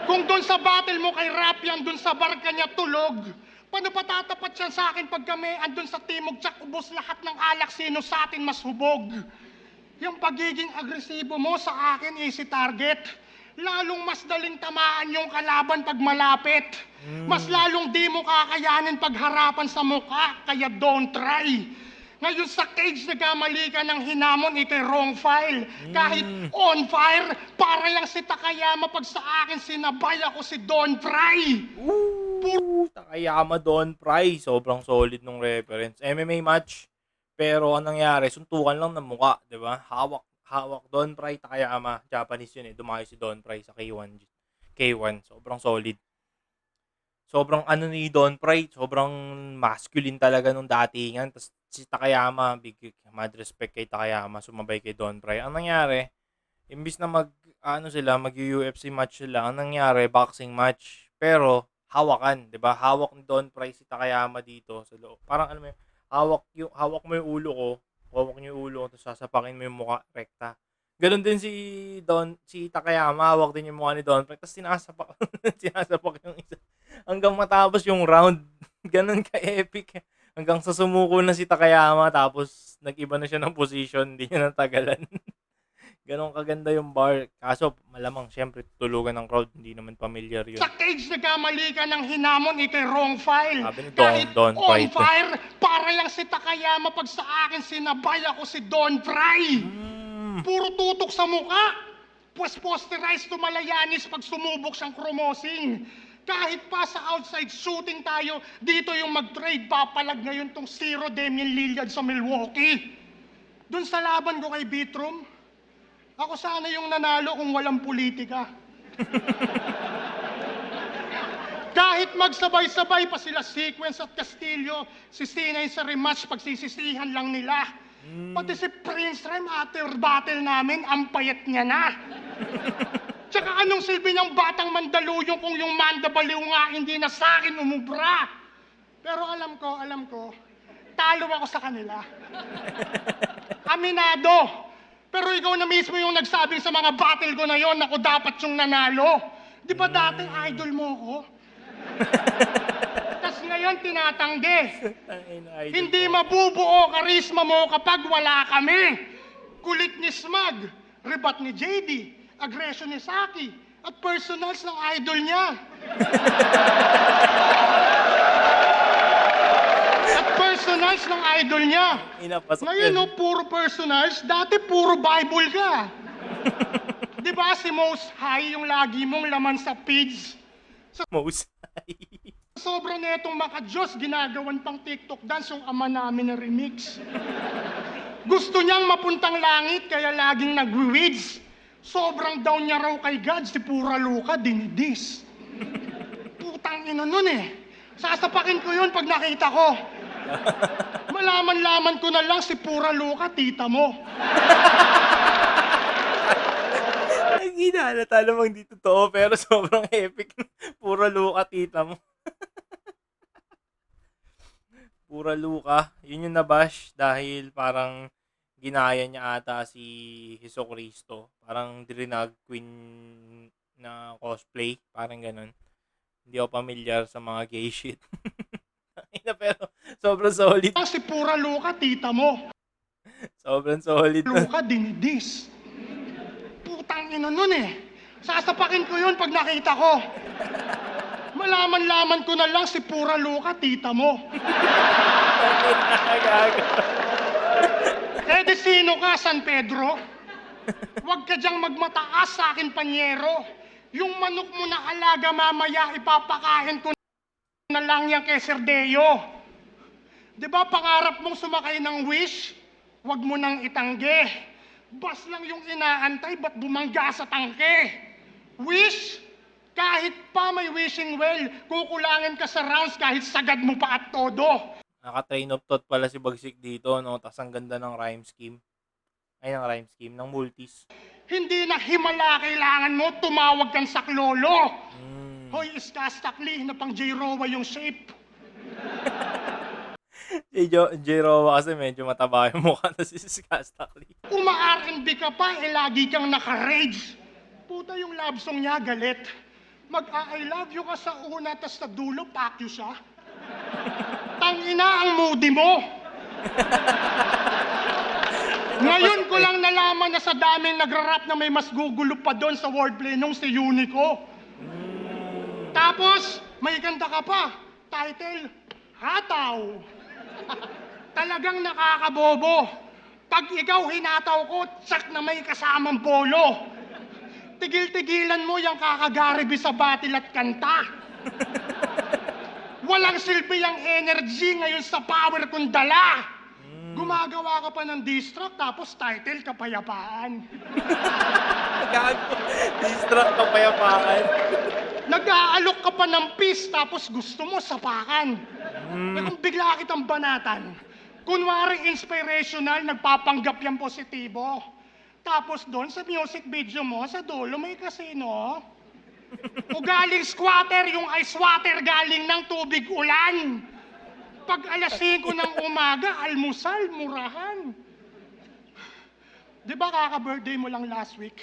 Kung dun sa battle mo kay Rapian, dun sa barka niya tulog, paano patatapat siya sa akin pag kami andun sa timog tsak ubos lahat ng alak, sino sa atin mas hubog? Yung pagiging agresibo mo sa akin, easy target. Lalong mas daling tamaan yung kalaban pag malapit. Mas lalong di mo kakayanin pag harapan sa mukha, kaya don't try. Ngayon sa cage, nagkamali ka ng hinamon, ikay wrong file. Kahit on fire, para lang si Takayama pag sa akin sinabay ako si Don Fry. Takayama Don Fry. Sobrang solid nung reference. MMA match. Pero ang nangyari, suntukan lang ng muka, 'di ba? Hawak Don Pry Takayama, Japanese yun eh. Dumayo si Don Pry sa K1, sobrang solid. Sobrang ano ni Don Pry, sobrang masculine talaga nung datingan. Tapos si Takayama, big mad respect kay Takayama, sumabay kay Don Pry. Ang nangyari, imbis na mag-UFC match sila, ang nangyari, boxing match. Pero, hawakan, 'di ba? Hawak ni Don Pry si Takayama dito sa loob. Parang ano mo yun, hawak mo yung ulo ko, hawak niyo yung ulo ko, tapos sasapakin mo yung mukha rekta. Ganon din si Takayama, hawak din yung mukha ni Don Pry, tapos sinasapak yung isa. Hanggang matapos yung round. Ganon ka-epic. Hanggang sa sumuko na si Takayama, tapos nag-iba na siya ng position, hindi niya natagalan. Ganon kaganda yung bar. Kaso, malamang, syempre, tutulugan ng crowd, hindi naman familiar yun. Sa cage, nagkamali ka ng hinamon, ikay wrong file. Sabi ni Kahit Don on Pry to. fire, para lang si Takayama pag sa akin sinabay ako si Don Pry. Puro tutok sa muka. Pues posterize to Malayanis pag sumubok siyang kromosing. Kahit pa sa outside shooting tayo, dito yung mag-trade, papalag ngayon tong Zero Damian Lillard sa Milwaukee. Doon sa laban ko kay Bitrom, ako sana yung nanalo kung walang politika. Kahit magsabay-sabay pa sila Sequence at Castillo, si Sinay sa rematch, pagsisisihan lang nila. Pati si Prince Rem, after battle namin, ang payat niya na. Tsaka anong silbi ng batang Mandaluyong kung yung Mandabaliw nga hindi na sa akin umubra? Pero alam ko, talo ako sa kanila. Aminado. Pero ikaw na mismo yung nagsabing sa mga battle ko na yon, ako dapat yung nanalo. Di ba dati idol mo ko? Tas ngayon tinatanggi. Hindi mabubuo karisma mo kapag wala kami. Kulit ni Smug, rebat ni JD, aggression ni Saki, at personals ng idol niya. Personals ng idol niya. Inapasok Ngayon, yan. no, puro personals. Dati, puro Bible ka. Di ba si Most High yung lagi mong laman sa page? Most Sobra na itong maka-Diyos, ginagawan pang TikTok dance yung ama namin na remix. Gusto niyang mapuntang langit, kaya laging nag-weeds. Sobrang down niya raw kay God, si Pura Luka, dinidis. Putang ina nun eh. Sasapakin ko yun pag nakita ko. Malaman-laman ko na lang si Pura Luka, tita mo. Ang hinalata namang di totoo, pero sobrang epic. Pura Luka, tita mo. Pura Luka, yun yung nabash dahil parang ginaya niya ata si Jesucristo. Parang Drinag Queen na cosplay, parang ganun. Hindi ako familiar sa mga gay shit. Pero sobrang solid. Si Pura Luka, tita mo. Sobrang solid. Luka, dinidis. Putang ina nun eh. Sasapakin ko yun pag nakita ko. Malaman-laman ko na lang si Pura Luka, tita mo. Di sino ka, San Pedro? Huwag ka diyang magmataas sa akin, panyero. Yung manok mo na alaga mamaya, ipapakain ko na lang yan kay Serdeo. Di ba pangarap mong sumakay ng Wish? Huwag mo nang itangge. Bas lang yung inaantay, ba't bumangga sa tangke? Wish? Kahit pa may wishing well, kukulangin ka sa rounds kahit sagad mo pa at todo. Naka-train of thought pala si Bagsik dito, no? Tas ang ganda ng rhyme scheme. Ng multis. Hindi na himala kailangan mo, tumawag kang saklolo. Hoy, iskastakli na pang J-Rowa yung shape. Si J-Rowa kasi medyo mataba yung mukha na si Skastakli. Uma-R&B ka pa, lagi kang naka-rage. Puta yung love song niya, galit. Mag-I love you ka sa una, tas sa dulo, pakyo siya. Tangina ang moody mo. Ngayon ko lang nalaman na sa daming nagra-rap na may mas gugulo pa doon sa wordplay nung si Unico. Tapos, may kanta ka pa. Title, Hataw. Talagang nakakabobo. Pag ikaw hinataw ko, tsak na may kasamang polo. Tigil-tigilan mo yung kakagaribi sa batil at kanta. Walang silbi ang energy ngayon sa power kong dala. Gumagawa ka pa ng diss track, tapos title, Kapayapaan. Gago. Distract ka payapaan. Nag-aalok ka pa ng peace, tapos gusto mo sapakan. Eh kung bigla kitang banatan, kunwari inspirational, nagpapanggap yan positibo. Tapos doon sa music video mo, sa dulo may casino. O galing squatter, yung ice water galing ng tubig ulan. Pag alas 5 ng umaga, almusal, murahan. Di ba kaka-birthday mo lang last week?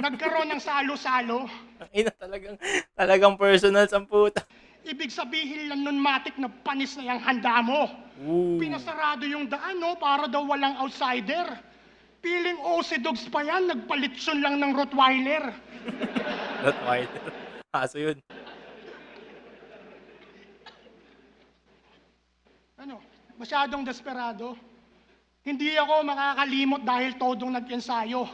Nagkaroon ng salo-salo. Ina, talagang personal sa puta. Ibig sabihin lang nun matik na panis na yung handa mo. Pinasarado yung daan, no? Para daw walang outsider. Piling OC Dogs pa yan, nagpalitsyon lang ng Rottweiler. Not white. Aso yun. Ano, masyadong desperado. Hindi ako makakalimot dahil todong nag-ensayo.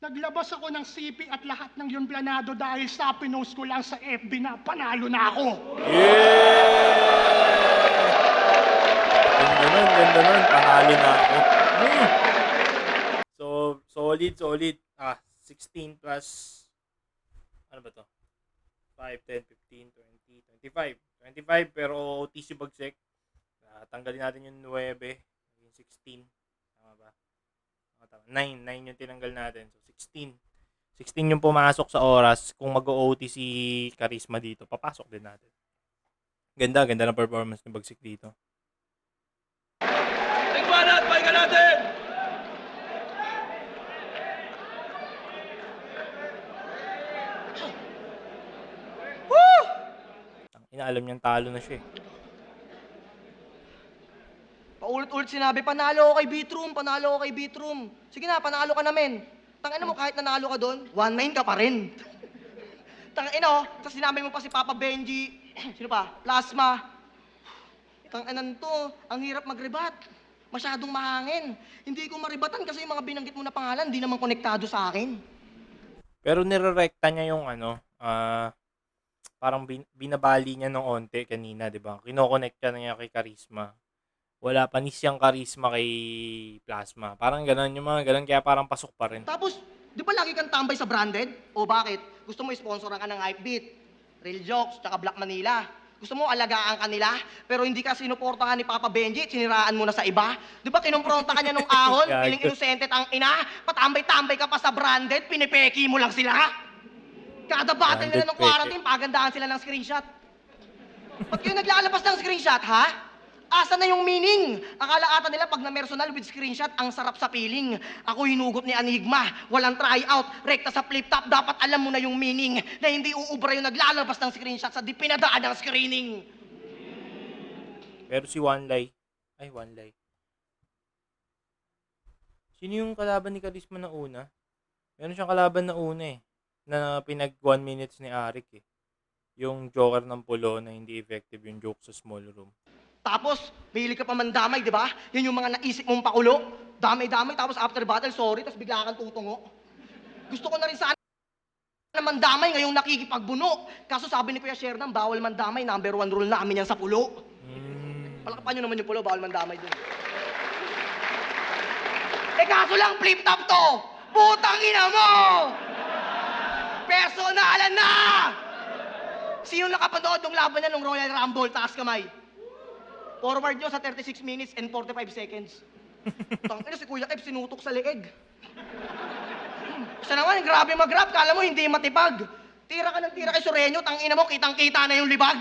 Naglabas ako ng CP at lahat ng yun planado dahil sa pinost ko lang sa FB na panalo na ako. Ganda nun. Panalo na ako. So, solid. 16 plus, ano ba to? 5, 10, 15, 20, 25. 25 pero OT si Bagsek. Tanggalin natin yung 9, yung 16. Tama ba? 9 yung tinanggal natin. So 16 yung pumasok sa oras. Kung mag-OT si Charisma dito, papasok din natin. Ganda ng performance ni Bagsik dito. Tingnan at pahinga natin! Inaalam niyang talo na siya eh. Paulit-ulit sinabi, panalo ako kay Beatroom. Sige na, panalo ka namin. Tangina mo, kahit nanalo ka doon, 1-9 ka pa rin. Tangina, tapos sinabi mo pa si Papa Benji, sino pa? Plasma. Tanginan to, ang hirap magrebat. Masyadong mahangin. Hindi ko maribatan kasi yung mga binanggit mo na pangalan, hindi naman konektado sa akin. Pero nirerekta niya yung parang binabali niya ng onte kanina, di ba? Kino-connect niya kay Charisma. Wala pa ni siyang Charisma kay Plasma. Parang gano'n yung mga gano'n, kaya parang pasok pa rin. Tapos, di ba lagi kang tambay sa branded? O bakit? Gusto mo sponsoran ka ng Hypebeat, Real Jokes, tsaka Black Manila. Gusto mo alagaan ka nila, pero hindi ka sinuportahan ni Papa Benji, siniraan mo na sa iba. Di ba kinumpronta ka niya nung ahon, Gago. piling inosente ang ina, patambay-tambay ka pa sa branded, pinipeki mo lang sila. Kada battle nila ng Branded quarantine, pagandahan sila ng screenshot. Ba't kayo naglalabas ng screenshot, ha? Asa na yung meaning? Akala ata nila pag na-personal with screenshot, ang sarap sa piling. Ako hinugot ni Enigma, walang tryout, rekta sa flip-top, dapat alam mo na yung meaning na hindi uubra yung naglalabas ng screenshot sa di pinadaan ng screening. Pero si Wanlay, sino yung kalaban ni Charisma na una? Meron siyang kalaban na una eh, na pinag 1 minutes ni Arik eh. Yung Joker ng pulo na hindi effective yung joke sa small room. Tapos, mahilig ka pa mandamay, di ba? Yan yung mga naisip mong pakulo. Damay-damay, tapos after battle, sorry, tapos bigla kang tutungo. Gusto ko na rin sana na mandamay ngayong nakikipagbuno. Kaso sabi ni Kuya Sherdan, bawal mandamay, number 1 rule namin yan sa pulo. Palakapan nyo naman yung pulo, bawal mandamay dun. Eh kaso lang, flip-top to! Putang ina mo! Personalan na! Sino nakapanood ng laban niya nung Royal Rumble? Taas kamay. Forward nyo sa 36 minutes and 45 seconds. Tangina si Kuya Kev, sinutok sa leeg. Isa naman, grabe mag-rap, kala mo hindi matipag. Tira ka ng tira kay Sureño, tangina mo, kitang-kita na yung libag.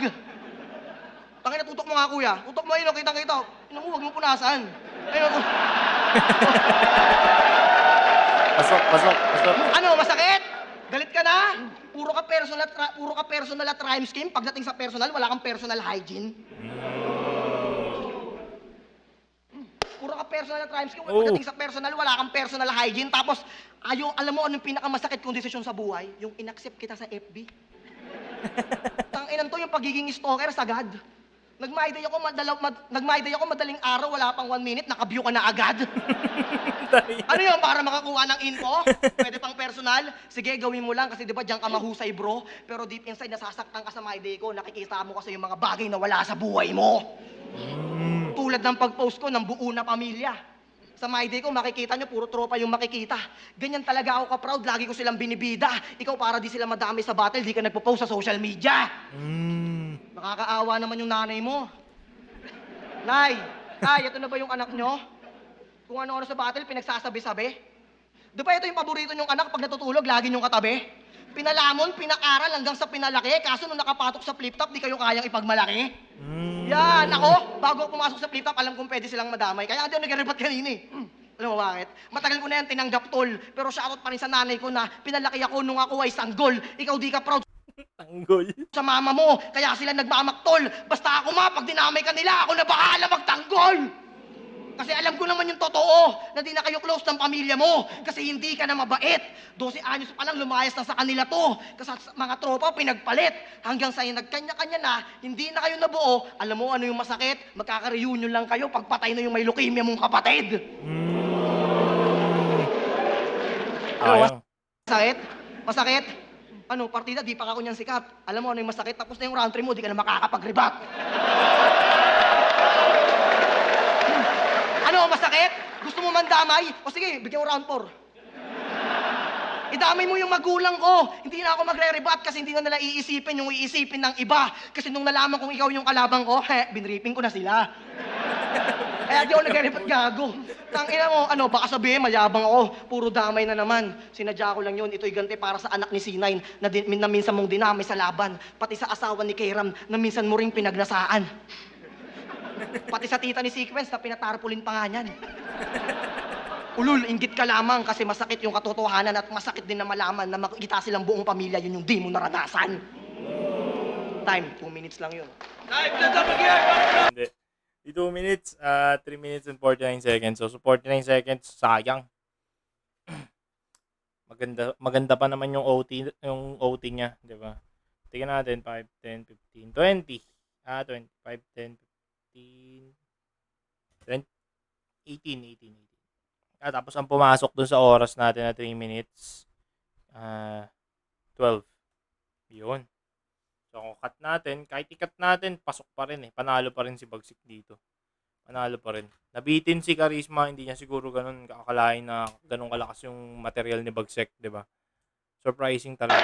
Tangina, tutok mo nga kuya. Tutok mo yun, kitang-kita. Ino mo, huwag mo punasan. Ayun ako. Pasok. Ano, masakit? Galit ka na? Puro ka personal at rhyme scheme. Pagdating sa personal, wala kang personal hygiene. Puro ka personal at rhyme scheme. Pagdating sa personal, wala kang personal hygiene. Tapos, alam mo anong pinakamasakit kong desisyon sa buhay? Yung inaccept kita sa FB. Tanginan to yung pagiging stalker sagad. Nag-my-day ako madaling araw, wala pang 1 minute, naka-view ka na agad. Ano yun, para makakuha ng info? Pwede pang personal? Sige, gawin mo lang kasi di ba diyan ka mahusay bro. Pero deep inside, nasasaktan ka sa my day ko, nakikita mo kasi yung mga bagay na wala sa buhay mo. Tulad ng pag-post ko ng buo na pamilya. Sa My Day ko, makikita nyo, puro tropa yung makikita. Ganyan talaga ako ka-proud, lagi ko silang binibida. Ikaw, para di sila madami sa battle, di ka nagpo-post sa social media. Nakakaawa naman yung nanay mo. Nay, ito na ba yung anak nyo? Kung ano-ano sa battle, pinagsasabi-sabi? Di ba ito yung paborito nyong anak pag natutulog, lagi nyong katabi? Pinalamon, pinakaral hanggang sa pinalaki, kaso nung nakapatok sa flip-top, di kayo kayang ipagmalaki? Yan, ako, bago ako pumasok sa flip-top, alam kong pwede silang madamay. Kaya hindi ako nag-rebat kanina eh. Alam mo bakit? Matagal ko na yan tinanggap tol, pero shoutout pa rin sa nanay ko na pinalaki ako nung ako ay sanggol. Ikaw di ka proud Tanggol. sa mama mo, kaya sila nagmamaktol. Basta ako pag dinamay ka nila, ako na bahala magtanggol! Kasi alam ko naman yung totoo, na di na kayo close ng pamilya mo. Kasi hindi ka na mabait. 12 anyos pa lang, lumayas na sa kanila to. Kasi mga tropa, pinagpalit. Hanggang sa'yo nagkanya-kanya na, hindi na kayo nabuo. Alam mo ano yung masakit? Magkaka-reunion lang kayo pagpatay na yung may leukemia mong kapatid. Ayun. Masakit? Masakit? Ano, partida, di pa ako niyan sikat. Alam mo ano yung masakit? Tapos na yung round 3 mo, di ka na makakapag-rebat. Ano, masakit? Gusto mo mandamay? O sige, bigyan mo round 4. Idamay mo yung magulang ko. Hindi na ako magre-rebat kasi hindi na nila iisipin yung iisipin ng iba. Kasi nung nalaman kong ikaw yung kalabang ko, binriping ko na sila. Kaya di ako nagre-rebat, gago. Tangina mo, ano, baka sabihin, mayabang ako. Puro damay na naman. Sinadya ko lang yun. Ito'y ganti para sa anak ni C9 na minsan mong dinamay sa laban. Pati sa asawa ni Kairam na minsan mo ring pinagnasaan. Pati sa tita ni Sequence na pinatarpulin pa nga niyan. Ulul, inggit ka lamang kasi masakit yung katotohanan at masakit din na malaman na makikita silang buong pamilya, yun yung di mo naranasan. Time, 2 minutes lang yun. Time, let's up again! Hindi. Di 2 minutes, 3 minutes and 49 seconds. So, 49 seconds, sayang. Maganda pa naman yung OT niya, di ba? Tingnan natin, 5, 10, 15, 20. 20, 5, 10, 15, 18. Tapos ang pumasok dun sa oras natin na 3 minutes, 12. Yun. So, kung cut natin, kahit i-cut natin, pasok pa rin eh. Panalo pa rin si Bagsik dito. Panalo pa rin. Nabitin si Charisma, hindi niya siguro ganun kakalain na ganun kalakas yung material ni Bagsik, di ba? Surprising talaga.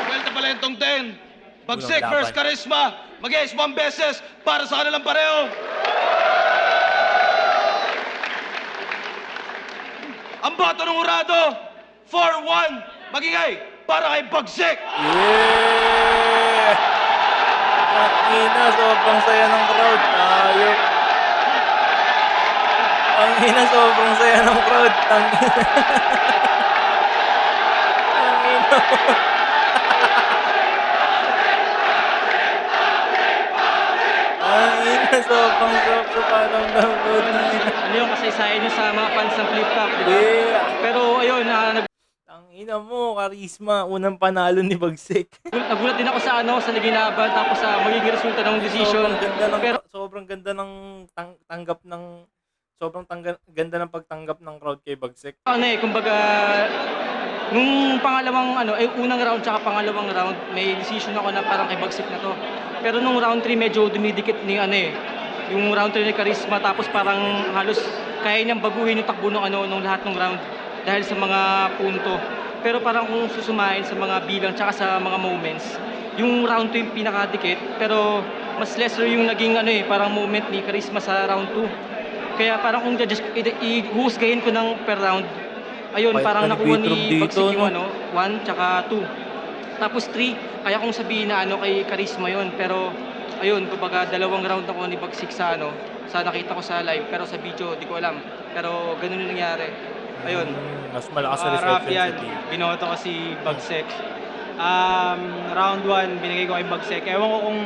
Vuelta Balentong 10. Bagsik Unang versus laban. Charisma. Mag-ice 1 beses para sa kanilang pareho. Ang bato ng Urado, 4-1. Magingay para kay Bagsik. Yeah! Ang sobrang saya ng crowd. Ayok. Ang sobrang saya ng crowd. Ang sobrang sarap sa parang download. Ano yung kasaysayan nyo sa mga fans ng Flip Top, di ba? Yeah! Pero ayun, Tangina mo, Charisma, unang panalo ni Bagsik. nagulat din ako sa sa naging laban tapos sa magiging resulta ng decision. Sobrang ganda ng tanggap ng ganda ng pagtanggap ng crowd kay Bagsik. Kumbaga, nung unang round tsaka pangalawang round, may decision ako na parang kay Bagsik na to. Pero nung round 3 medyo dumidikit ni yung round 3 ni Charisma tapos parang halos kaya niyang baguhin yung takbo nung lahat ng round dahil sa mga punto. Pero parang kung susumahin sa mga bilang tsaka sa mga moments, yung round 2 yung pinakadikit, pero mas lesser yung naging parang moment ni Charisma sa round 2. Kaya parang kung i-husgayin ko ng per round, ayun, Fight parang na ni nakuha Beatroom ni dito, Bagsik yung no? 1 tsaka 2. Tapos 3, kaya kong sabihin na kay Charisma yun, pero ayun, kumbaga dalawang round ako ni Bagsik sa sa nakita ko sa live, pero sa video, di ko alam. Pero ganun yung nangyari. Ayun. Mas malakas sa Rap reception yan. sa team. Binoto ko si Bagsik. Round 1, binigay ko kay Bagsik. Ewan ko kung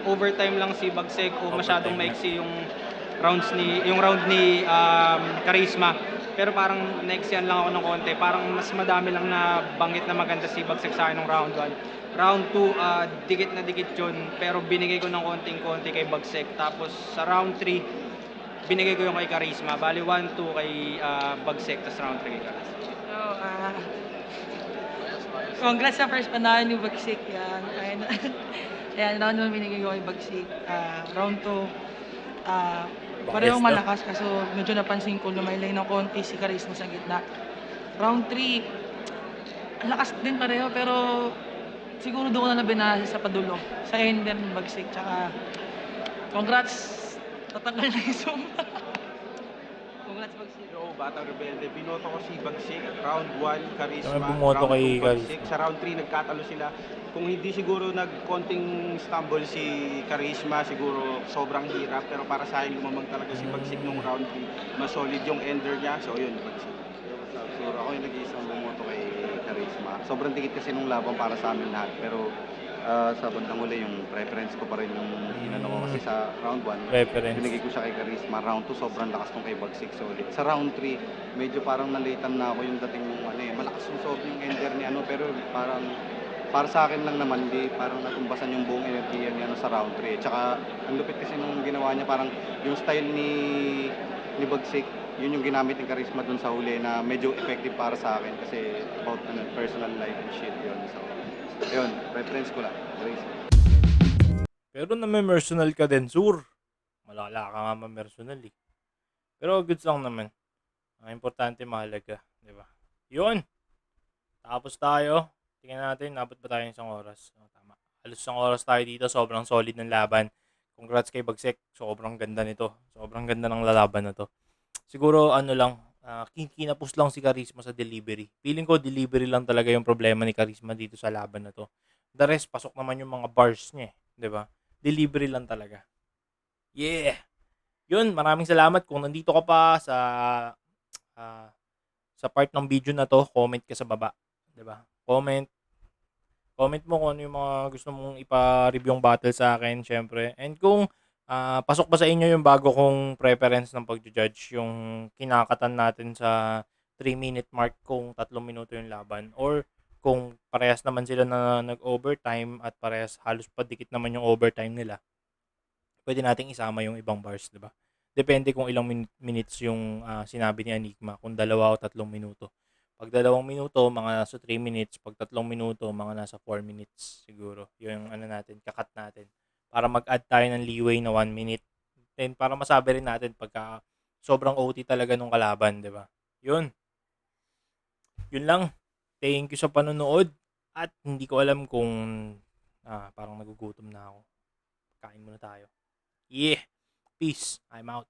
overtime lang si Bagsik o masyadong Overtime maiksi yung round ni Charisma. Pero parang next yan lang ako ng konti. Parang mas madami lang na banggit na maganda si Bagsik sa akin ng round 1. Round 2, dikit na dikit yun. Pero binigay ko ng konting-konti kay Bagsik. Tapos sa round 3, binigay ko yung kay Charisma. Bali 1-2 kay Bagsik, tapos round 3 kay Charisma. So, congrats sa first panalo ni Bagsik yan. Ayan, round 1 binigay ko kay Bagsik. Round 2, Bias parehong to. malakas kaso medyo napansin ko lumaylay ng konti si Charisma sa gitna. Round 3, ang lakas din pareho pero siguro doon ko na nabinasa sa padulo. Sa ender ng Bagsik. Tsaka congrats, tatanggal na yung sumpa. Congrats Bagsik. Yo, Batang Rebelde, binoto ko si Bagsik, round 1, Charisma, Kami bumoto round kay 2, Bagsik. Charisma. Sa round 3, nagkatalo sila. Kung hindi siguro nagkonting stumble si Charisma, siguro sobrang hirap. Pero para sa akin, lumamang talaga si Bagsik nung round 3. Mas solid yung ender niya. So, yun, Bagsik. Siguro ako yung nag-iisang bumoto kay Charisma. Sobrang dikit kasi nung laban para sa amin lahat. Pero sa bandang huli, yung preference ko pa rin yung inano ko kasi sa round 1. Preference. Binigay ko siya kay Charisma. Round 2, sobrang lakas nung kay Bagsik, solid. Sa round 3, medyo parang nalitan na ako yung dating yung malakas yung yung ender ni pero parang para sa akin lang naman, hindi parang natumbasan yung buong enerhiya niya sa round 3. Tsaka ang lupit kasi nung ginawa niya, parang yung style ni Bagsik, yun yung ginamit ng Charisma dun sa huli na medyo effective para sa akin kasi about personal life and shit yun. So, yun, preference ko lang. Charisma. Pero na-mercenal ka din, Sur. Malala ka nga ma-mercenal eh. Pero goods lang naman. Ang importante mahalaga, di ba? Yun. Tapos tayo. Tingnan natin, nabot ba tayo ng isang oras? Tama. Halos isang oras tayo dito. Sobrang solid ng laban. Congrats kay Bagsik. Sobrang ganda nito. Sobrang ganda ng lalaban na to. Siguro kinapos lang si Charisma sa delivery. Feeling ko delivery lang talaga yung problema ni Charisma dito sa laban na to. The rest, pasok naman yung mga bars niya, di ba? Delivery lang talaga. Yeah! Yun, maraming salamat kung nandito ka pa sa part ng video na to, comment ka sa baba, 'di ba? Comment mo kung ano yung mga gusto mong ipa-review yung battle sa akin, syempre. And kung pasok ba sa inyo yung bago kong preference ng pag-judge, yung kinakatan natin sa 3-minute mark kung 3 minuto yung laban, or kung parehas naman sila na nag-overtime at parehas halos padikit naman yung overtime nila, pwede nating isama yung ibang bars, 'di ba? Depende kung ilang minutes yung sinabi ni Enigma, kung 2 o 3 minuto. Pag 2 minuto, mga nasa 3 minutes. Pag 3 minuto, mga nasa 4 minutes siguro. Yun yung natin, kakat natin. Para mag-add tayo ng leeway na 1 minute. Then, para masabi rin natin pagka sobrang OT talaga nung kalaban, di ba? Yun. Yun lang. Thank you sa panonood. At hindi ko alam kung parang nagugutom na ako. Kain muna tayo. Yeah. Peace. I'm out.